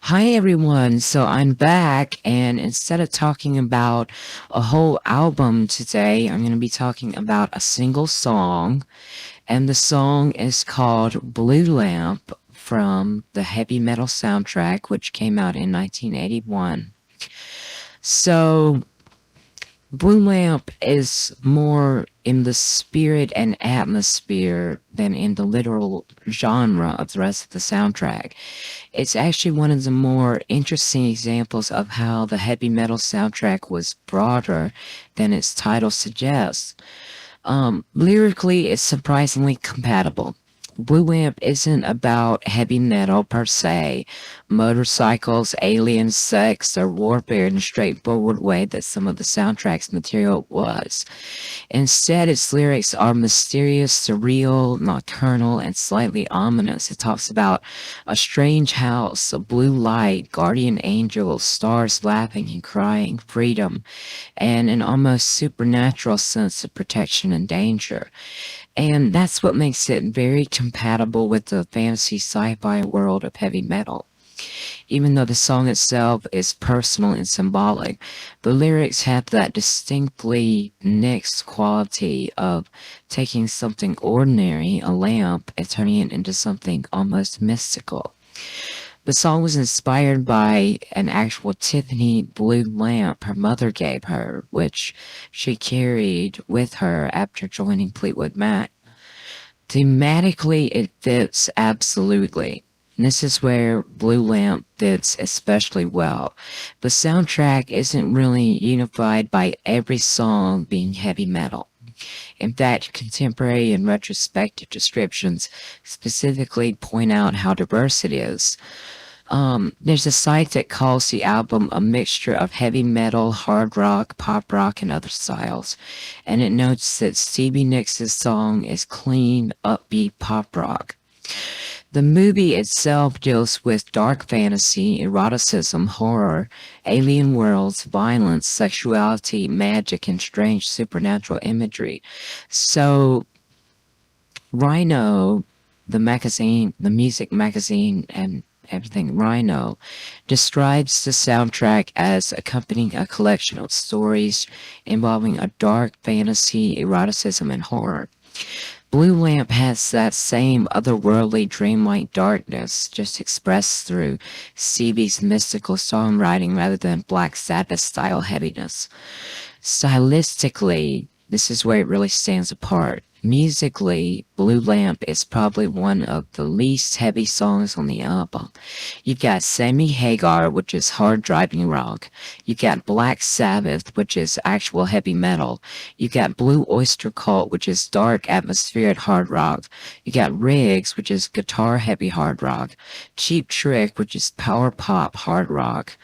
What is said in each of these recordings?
Hi everyone, so I'm back, and instead of talking about a whole album today, I'm going to be talking about a single song, and the song is called Blue Lamp from the heavy metal soundtrack, which came out in 1981. So, Blue Lamp is more in the spirit and atmosphere than in the literal genre of the rest of the soundtrack. It's actually one of the more interesting examples of how the heavy metal soundtrack was broader than its title suggests. Lyrically, it's surprisingly compatible. Blue Lamp isn't about heavy metal per se, motorcycles, aliens, sex, or warfare in a straightforward way that some of the soundtrack's material was. Instead, its lyrics are mysterious, surreal, nocturnal, and slightly ominous. It talks about a strange house, a blue light, guardian angels, stars laughing and crying, freedom, and an almost supernatural sense of protection and danger. And that's what makes it very compatible with the fantasy sci-fi world of heavy metal. Even though the song itself is personal and symbolic, the lyrics have that distinctly mixed quality of taking something ordinary, a lamp, and turning it into something almost mystical. The song was inspired by an actual Tiffany blue lamp her mother gave her, which she carried with her after joining Fleetwood Mac. Thematically, it fits absolutely. This is where Blue Lamp fits especially well. The soundtrack isn't really unified by every song being heavy metal. In fact, contemporary and retrospective descriptions specifically point out how diverse it is. There's a site that calls the album a mixture of heavy metal, hard rock, pop rock, and other styles, and it notes that Stevie Nicks' song is clean, upbeat pop rock. The movie itself deals with dark fantasy, eroticism, horror, alien worlds, violence, sexuality, magic, and strange supernatural imagery. So, Rhino, the magazine, the music magazine, and everything, Rhino, describes the soundtrack as accompanying a collection of stories involving a dark fantasy, eroticism, and horror. Blue Lamp has that same otherworldly, dreamlike darkness, just expressed through Stevie's mystical songwriting rather than Black Sabbath-style heaviness. Stylistically, this is where it really stands apart. Musically, Blue Lamp is probably one of the least heavy songs on the album. You've got Sammy Hagar, which is hard driving rock. You've got Black Sabbath, which is actual heavy metal. You've got Blue Oyster Cult, which is dark atmospheric hard rock. You got Riggs, which is guitar heavy hard rock. Cheap Trick, which is power pop hard rock.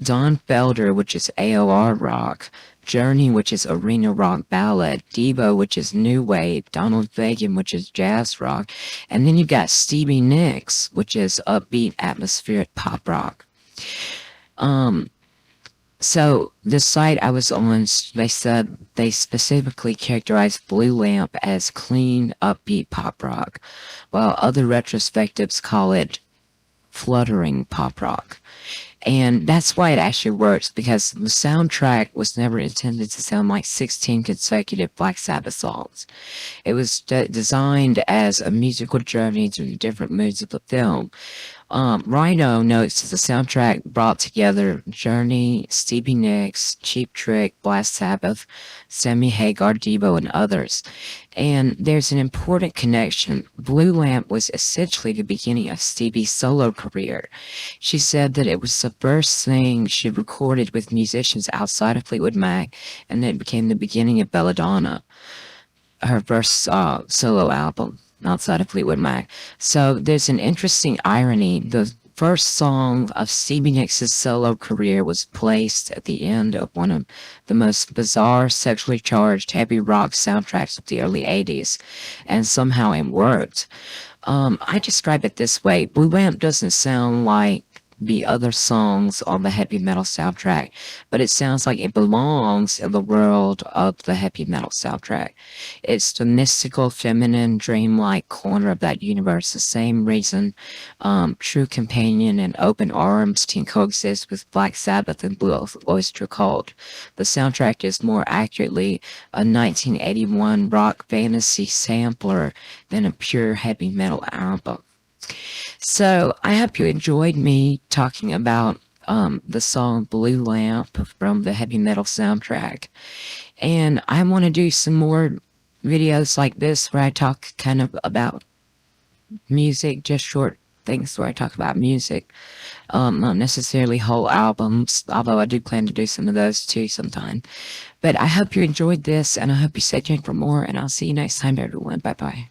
Don Felder, which is AOR rock. Journey, which is arena rock ballad, Devo, which is new wave, Donald Fagen, which is jazz rock, and then you've got Stevie Nicks, which is upbeat atmospheric pop rock. Um, so the site I was on, they said they specifically characterized Blue Lamp as clean, upbeat pop rock, while other retrospectives call it fluttering pop rock. And that's why it actually works, because the soundtrack was never intended to sound like 16 consecutive Black Sabbath songs. It was designed as a musical journey through the different moods of the film. Rhino notes that the soundtrack brought together Journey, Stevie Nicks, Cheap Trick, Black Sabbath, Sammy Hagar, Devo, and others. And there's an important connection. Blue Lamp was essentially the beginning of Stevie's solo career. She said that it was the first thing she recorded with musicians outside of Fleetwood Mac, and it became the beginning of Belladonna, her first solo album outside of Fleetwood Mac. So there's an interesting irony. The first song of Stevie Nicks' solo career was placed at the end of one of the most bizarre, sexually charged heavy rock soundtracks of the early 80s, and somehow it worked. I describe it this way. Blue Lamp doesn't sound like be other songs on the heavy metal soundtrack, but it sounds like it belongs in the world of the heavy metal soundtrack. It's the mystical, feminine, dreamlike corner of that universe, the same reason True Companion and Open Arms can coexist with Black Sabbath and Blue Oyster Cult. The soundtrack is more accurately a 1981 rock fantasy sampler than a pure heavy metal album. So I hope you enjoyed me talking about the song Blue Lamp from the heavy metal soundtrack. And I want to do some more videos like this where I talk kind of about music, just short things where I talk about music, not necessarily whole albums, although I do plan to do some of those too sometime. But I hope you enjoyed this and I hope you stay tuned for more, and I'll see you next time, everyone. Bye bye.